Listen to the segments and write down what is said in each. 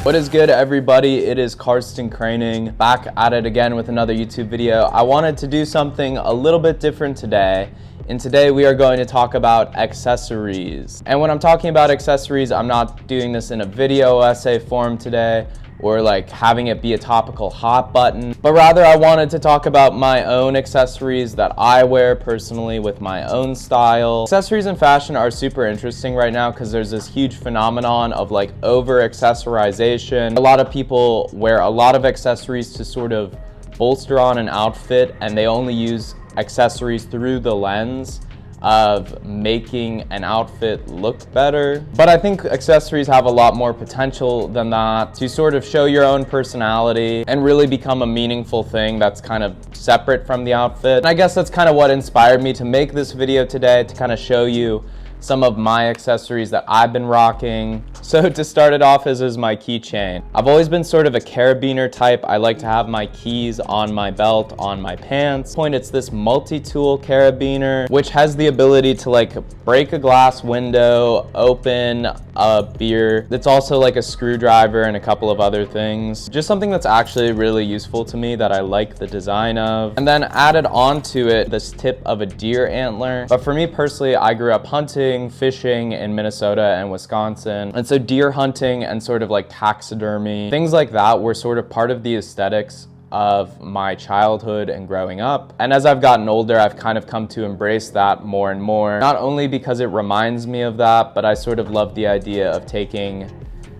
What is good, everybody? It is Karsten Craning back at it again with another YouTube video. I wanted to do something a little bit different today. And today we are going to talk about accessories. And when I'm talking about accessories, I'm not doing this in a video essay form today or like having it be a topical hot button, but rather I wanted to talk about my own accessories that I wear personally with my own style. Accessories and fashion are super interesting right now because there's this huge phenomenon of like over accessorization. A lot of people wear a lot of accessories to sort of bolster on an outfit, and they only use accessories through the lens of making an outfit look better. But I think accessories have a lot more potential than that to sort of show your own personality and really become a meaningful thing that's kind of separate from the outfit. And I guess that's kind of what inspired me to make this video today, to kind of show you some of my accessories that I've been rocking. So to start it off is my keychain. I've always been sort of a carabiner type. I like to have my keys on my belt, on my pants. It's this multi-tool carabiner, which has the ability to like break a glass window, open a beer. It's also like a screwdriver and a couple of other things. Just something that's actually really useful to me that I like the design of. And then added onto it this tip of a deer antler. But for me personally, I grew up hunting, fishing in Minnesota and Wisconsin. And so deer hunting and sort of like taxidermy, things like that were sort of part of the aesthetics of my childhood and growing up. And as I've gotten older, I've kind of come to embrace that more and more. Not only because it reminds me of that, but I sort of love the idea of taking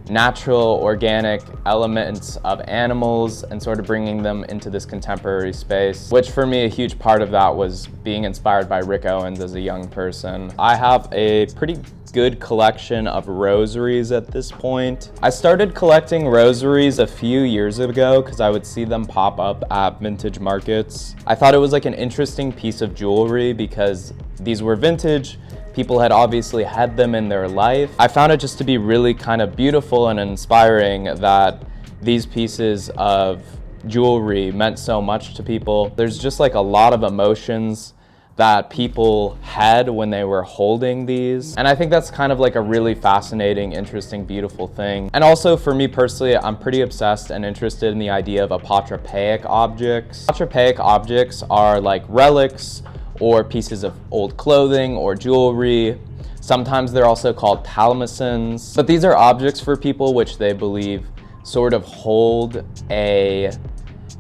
natural, organic elements of animals and sort of bringing them into this contemporary space, which for me, a huge part of that was being inspired by Rick Owens as a young person. I have a pretty good collection of rosaries at this point. I started collecting rosaries a few years ago because I would see them pop up at vintage markets. I thought it was like an interesting piece of jewelry because these were vintage. People had obviously had them in their life. I found it just to be really kind of beautiful and inspiring that these pieces of jewelry meant so much to people. There's just like a lot of emotions that people had when they were holding these. And I think that's kind of like a really fascinating, interesting, beautiful thing. And also for me personally, I'm pretty obsessed and interested in the idea of apotropaic objects. Apotropaic objects are like relics or pieces of old clothing or jewelry. Sometimes they're also called talismans. But these are objects for people which they believe sort of hold a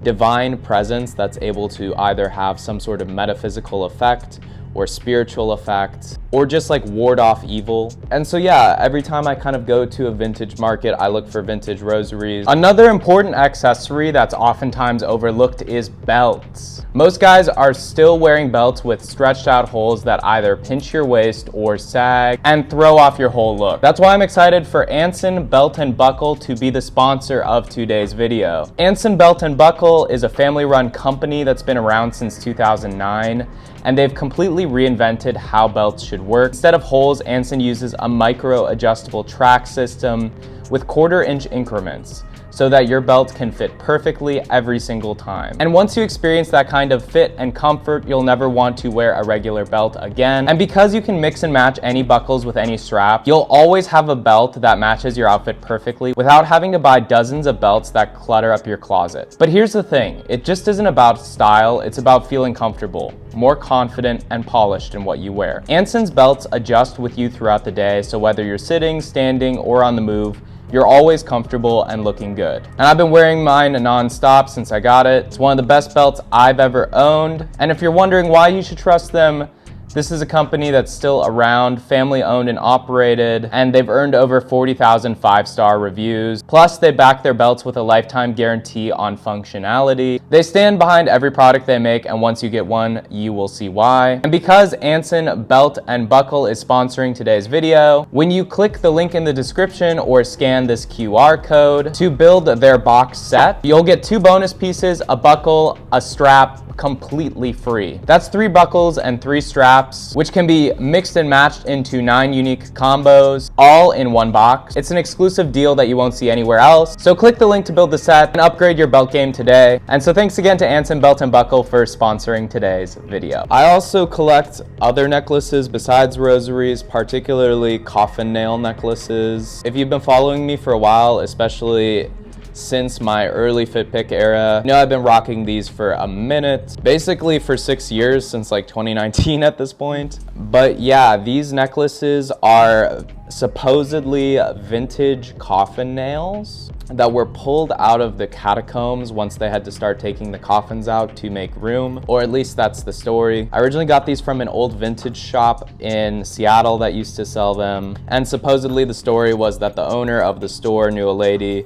divine presence that's able to either have some sort of metaphysical effect or spiritual effect, or just like ward off evil. And so yeah, every time I kind of go to a vintage market, I look for vintage rosaries. Another important accessory that's oftentimes overlooked is belts. Most guys are still wearing belts with stretched out holes that either pinch your waist or sag and throw off your whole look. That's why I'm excited for Anson Belt and Buckle to be the sponsor of today's video. Anson Belt and Buckle is a family-run company that's been around since 2009, and they've completely reinvented how belts should work. Instead of holes, Anson uses a micro-adjustable track system with quarter-inch increments so that your belt can fit perfectly every single time. And once you experience that kind of fit and comfort, you'll never want to wear a regular belt again. And because you can mix and match any buckles with any strap, you'll always have a belt that matches your outfit perfectly without having to buy dozens of belts that clutter up your closet. But here's the thing, it just isn't about style, it's about feeling comfortable, more confident, and polished in what you wear. Anson's belts adjust with you throughout the day, so whether you're sitting, standing, or on the move, you're always comfortable and looking good. And I've been wearing mine non-stop since I got it. It's one of the best belts I've ever owned. And if you're wondering why you should trust them, this is a company that's still around, family owned and operated, and they've earned over 40,000 five-star reviews. Plus, they back their belts with a lifetime guarantee on functionality. They stand behind every product they make, and once you get one, you will see why. And because Anson Belt and Buckle is sponsoring today's video, when you click the link in the description or scan this QR code to build their box set, you'll get 2 bonus pieces, a buckle, a strap, completely free. That's 3 buckles and 3 straps straps, which can be mixed and matched into 9 unique combos, all in one box. It's an exclusive deal that you won't see anywhere else. So click the link to build the set and upgrade your belt game today. And so thanks again to Anson Belt and Buckle for sponsoring today's video. I also collect other necklaces besides rosaries, particularly coffin nail necklaces. If you've been following me for a while, especially since my early FitPick era, you know I've been rocking these for a minute, basically for 6 years, since like 2019 at this point. But yeah, these necklaces are supposedly vintage coffin nails that were pulled out of the catacombs once they had to start taking the coffins out to make room, or at least that's the story. I originally got these from an old vintage shop in Seattle that used to sell them, and supposedly the story was that the owner of the store knew a lady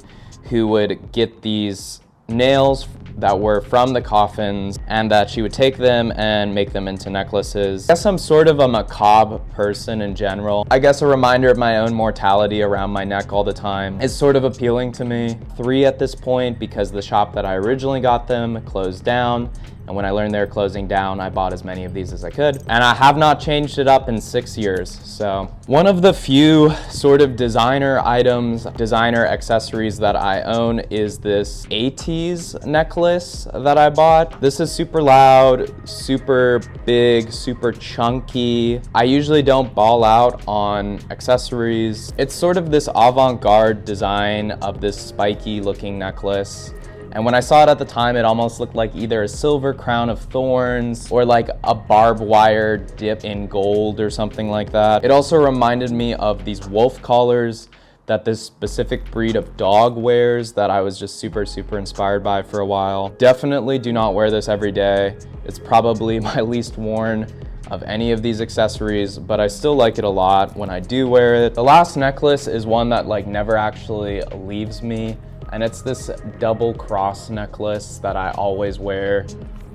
who would get these nails that were from the coffins and that she would take them and make them into necklaces. I guess I'm sort of a macabre person in general. I guess a reminder of my own mortality around my neck all the time is sort of appealing to me. 3 at this point, because the shop that I originally got them closed down. And when I learned they were closing down, I bought as many of these as I could. And I have not changed it up in 6 years. So one of the few sort of designer items, designer accessories that I own is this 80s necklace that I bought. This is super loud, super big, super chunky. I usually don't ball out on accessories. It's sort of this avant-garde design of this spiky looking necklace. And when I saw it at the time, it almost looked like either a silver crown of thorns or like a barbed wire dip in gold or something like that. It also reminded me of these wolf collars that this specific breed of dog wears that I was just super inspired by for a while. Definitely do not wear this every day. It's probably my least worn of any of these accessories, but I still like it a lot when I do wear it. The last necklace is one that like never actually leaves me. And it's this double cross necklace that I always wear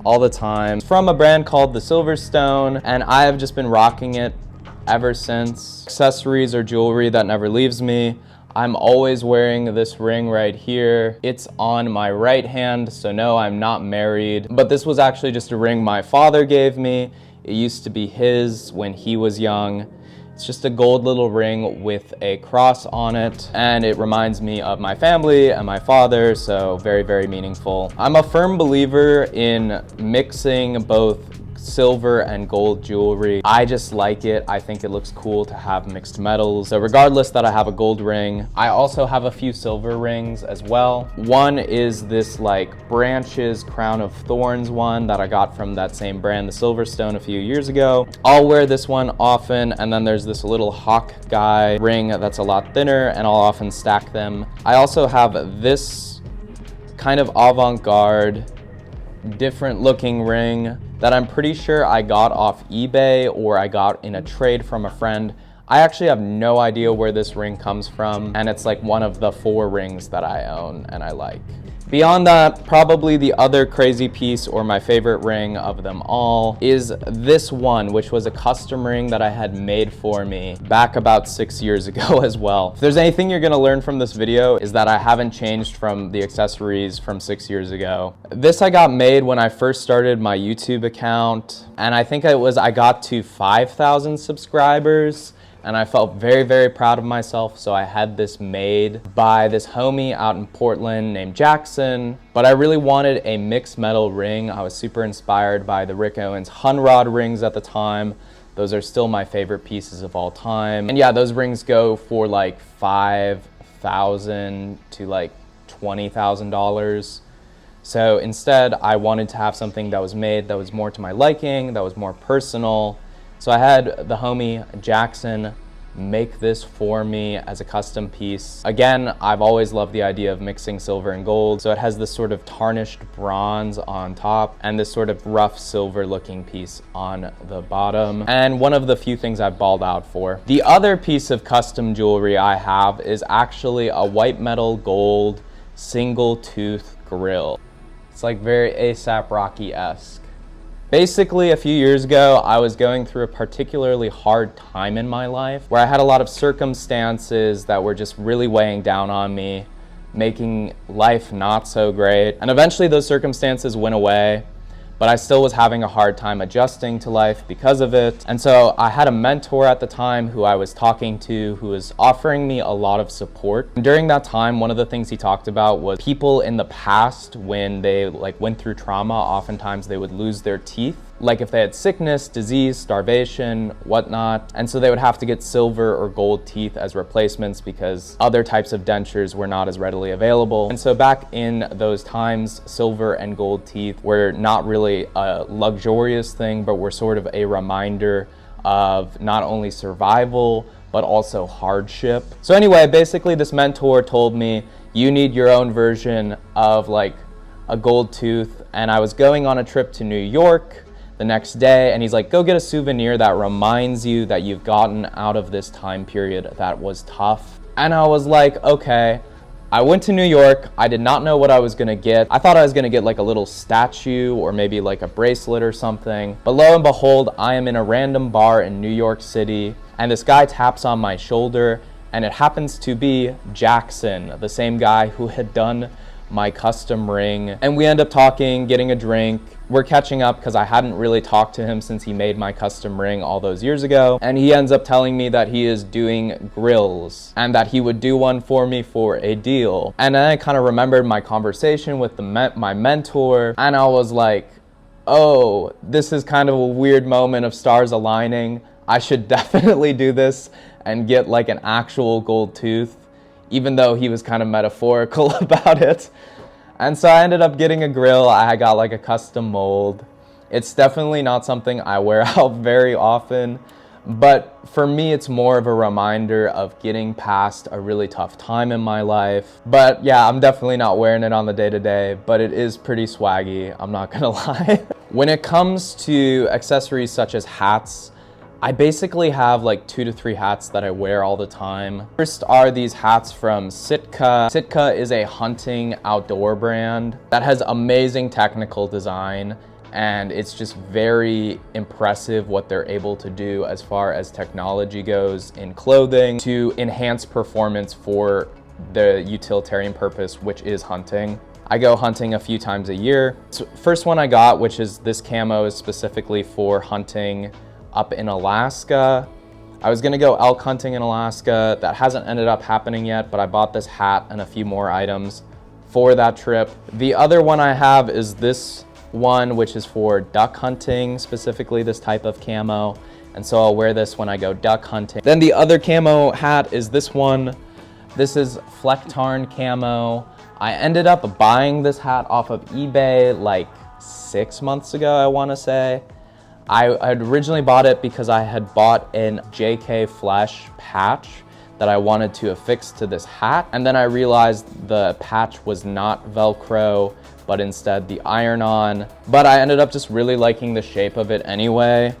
all the time. It's from a brand called the Silverstone, and I have just been rocking it ever since. Accessories or jewelry that never leaves me. I'm always wearing this ring right here. It's on my right hand, so no, I'm not married. But this was actually just a ring my father gave me. It used to be his when he was young. It's just a gold little ring with a cross on it, and it reminds me of my family and my father, so very meaningful. I'm a firm believer in mixing both silver and gold jewelry. I just like it. I think it looks cool to have mixed metals. So regardless that I have a gold ring, I also have a few silver rings as well. One is this like branches crown of thorns one that I got from that same brand, the Silverstone, a few years ago. I'll wear this one often, and then there's this little hawk guy ring that's a lot thinner, and I'll often stack them. I also have this kind of avant-garde, different looking ring that I'm pretty sure I got off eBay or I got in a trade from a friend. I actually have no idea where this ring comes from, and it's like one of the 4 rings that I own and I like. Beyond that, probably the other crazy piece, or my favorite ring of them all, is this one, which was a custom ring that I had made for me back about 6 years ago as well. If there's anything you're gonna learn from this video, is that I haven't changed from the accessories from 6 years ago. This I got made when I first started my YouTube account, and I think I got to 5,000 subscribers. And I felt very proud of myself, so I had this made by this homie out in Portland named Jackson. But I really wanted a mixed metal ring. I was super inspired by the Rick Owens Hunrod rings at the time. Those are still my favorite pieces of all time. And yeah, those rings go for like $5,000 to like $20,000. So instead, I wanted to have something that was made that was more to my liking, that was more personal. So I had the homie Jackson make this for me as a custom piece. Again, I've always loved the idea of mixing silver and gold. So it has this sort of tarnished bronze on top and this sort of rough silver looking piece on the bottom. And one of the few things I've balled out for. The other piece of custom jewelry I have is actually a white metal gold single tooth grill. It's like very A$AP Rocky-esque. Basically, a few years ago, I was going through a particularly hard time in my life where I had a lot of circumstances that were just really weighing down on me, making life not so great. And eventually those circumstances went away, but I still was having a hard time adjusting to life because of it. And so I had a mentor at the time who I was talking to, who was offering me a lot of support. And during that time, one of the things he talked about was people in the past, when they went through trauma, oftentimes they would lose their teeth. Like if they had sickness, disease, starvation, whatnot. And so they would have to get silver or gold teeth as replacements because other types of dentures were not as readily available. And so back in those times, silver and gold teeth were not really a luxurious thing, but were sort of a reminder of not only survival, but also hardship. So anyway, basically this mentor told me, you need your own version of like a gold tooth. And I was going on a trip to New York the next day, and he's like, go get a souvenir that reminds you that you've gotten out of this time period that was tough. And I was like, okay. I went to New York. I did not know what I was gonna get. I thought I was gonna get like a little statue or maybe like a bracelet or something. But lo and behold, I am in a random bar in New York City, and this guy taps on my shoulder, and it happens to be Jackson, the same guy who had done my custom ring. And we end up talking, getting a drink. We're catching up because I hadn't really talked to him since he made my custom ring all those years ago. And he ends up telling me that he is doing grills and that he would do one for me for a deal. And then I kind of remembered my conversation with my mentor, and I was like, oh, this is kind of a weird moment of stars aligning. I should definitely do this and get like an actual gold tooth, even though he was kind of metaphorical about it. And so I ended up getting a grill. I got like a custom mold. It's definitely not something I wear out very often, but for me, it's more of a reminder of getting past a really tough time in my life. But yeah, I'm definitely not wearing it on the day-to-day, but it is pretty swaggy, I'm not gonna lie. When it comes to accessories such as hats, I basically have like 2 to 3 hats that I wear all the time. First are these hats from Sitka. Sitka is a hunting outdoor brand that has amazing technical design, and it's just very impressive what they're able to do as far as technology goes in clothing to enhance performance for the utilitarian purpose, which is hunting. I go hunting a few times a year. So first one I got, which is this camo, is specifically for hunting up in Alaska. I was gonna go elk hunting in Alaska. That hasn't ended up happening yet, but I bought this hat and a few more items for that trip. The other one I have is this one, which is for duck hunting, specifically this type of camo. And so I'll wear this when I go duck hunting. Then the other camo hat is this one. This is Flecktarn camo. I ended up buying this hat off of eBay like 6 months ago, I wanna say. I had originally bought it because I had bought an JK Flesh patch that I wanted to affix to this hat. And then I realized the patch was not Velcro, but instead the iron-on. But I ended up just really liking the shape of it anyway.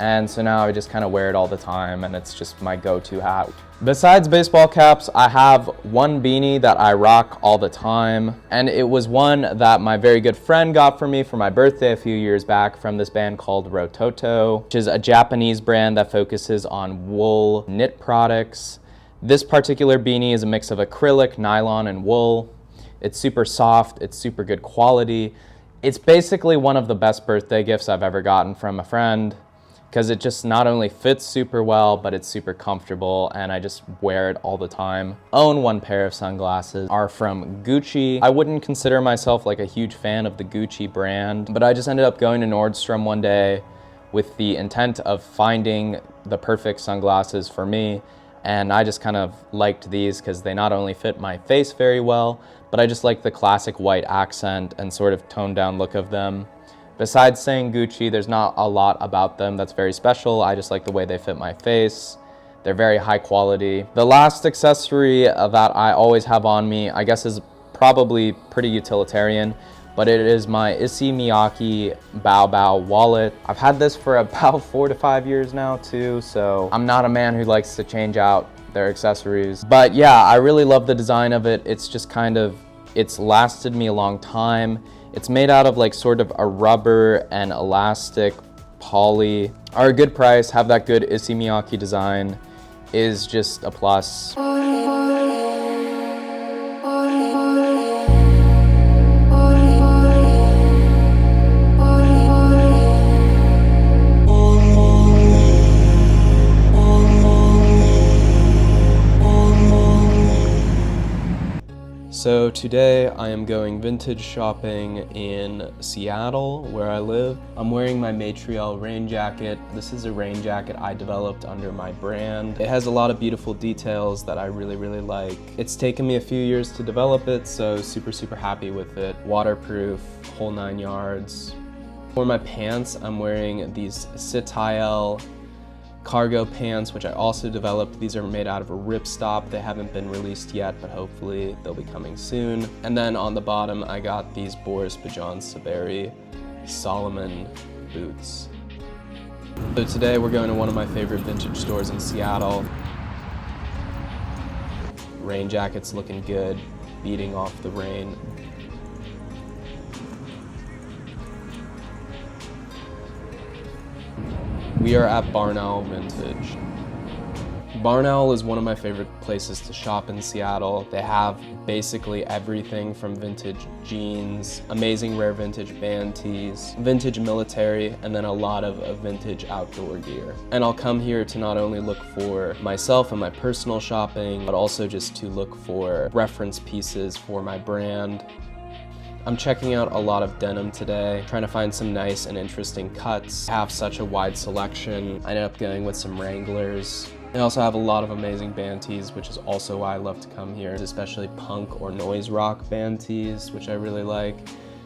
And so now I just kind of wear it all the time, and it's just my go-to hat. Besides baseball caps, I have one beanie that I rock all the time, and it was one that my very good friend got for me for my birthday a few years back from this band called Rototo, which is a Japanese brand that focuses on wool knit products. This particular beanie is a mix of acrylic, nylon, and wool. It's super soft, it's super good quality. It's basically one of the best birthday gifts I've ever gotten from a friend, because it just not only fits super well, but it's super comfortable, and I just wear it all the time. Own one pair of sunglasses, are from Gucci. I wouldn't consider myself like a huge fan of the Gucci brand, but I just ended up going to Nordstrom one day with the intent of finding the perfect sunglasses for me, and I just kind of liked these because they not only fit my face very well, but I just like the classic white accent and sort of toned down look of them. Besides saying Gucci, there's not a lot about them that's very special. I just like the way they fit my face. They're very high quality. The last accessory that I always have on me, I guess, is probably pretty utilitarian, but it is my Issey Miyake Bao Bao wallet. I've had this for about 4 to 5 years now too, so I'm not a man who likes to change out their accessories. But yeah, I really love the design of it. It's just kind of, it's lasted me a long time. It's made out of like sort of a rubber and elastic poly. Are a good price, have that good Issey Miyake design is just a plus. So today I am going vintage shopping in Seattle, where I live. I'm wearing my Matriel rain jacket. This is a rain jacket I developed under my brand. It has a lot of beautiful details that I really like. It's taken me a few years to develop it, so super happy with it. Waterproof, whole 9 yards. For my pants, I'm wearing these Citael cargo pants, which I also developed. These are made out of a ripstop. They haven't been released yet, but hopefully they'll be coming soon. And then on the bottom, I got these Boris Bajan Saberi Solomon boots. So today we're going to one of my favorite vintage stores in Seattle. Rain jacket's looking good, beating off the rain. We are at Barn Owl Vintage. Barn Owl is one of my favorite places to shop in Seattle. They have basically everything from vintage jeans, amazing rare vintage band tees, vintage military, and then a lot of vintage outdoor gear. And I'll come here to not only look for myself and my personal shopping, but also just to look for reference pieces for my brand. I'm checking out a lot of denim today, trying to find some nice and interesting cuts. I have such a wide selection. I ended up going with some Wranglers. I also have a lot of amazing band tees, which is also why I love to come here, especially punk or noise rock band tees, which I really like.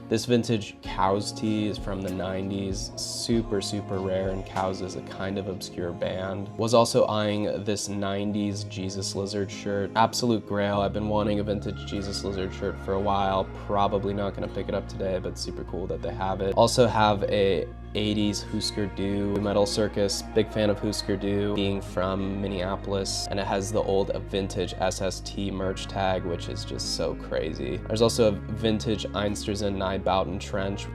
This vintage Cows tee is from the 90s, super rare, and Cows is a kind of obscure band. Was also eyeing this 90s Jesus Lizard shirt. Absolute grail. I've been wanting a vintage Jesus Lizard shirt for a while. Probably not gonna pick it up today, but super cool that they have it. Also have a 80s Husker Du Metal Circus. Big fan of Husker Du, being from Minneapolis, and it has the old vintage SST merch tag, which is just so crazy. There's also a vintage Einstürzende Boughton trench.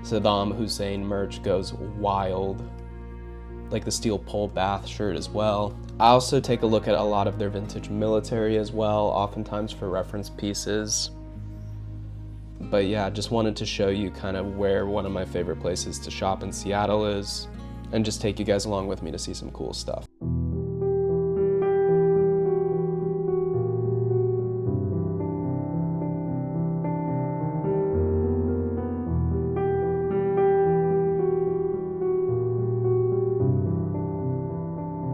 Saddam Hussein merch goes wild. Like the steel pole bath shirt as well. I also take a look at a lot of their vintage military as well, oftentimes for reference pieces. But yeah, just wanted to show you kind of where one of my favorite places to shop in Seattle is, and just take you guys along with me to see some cool stuff.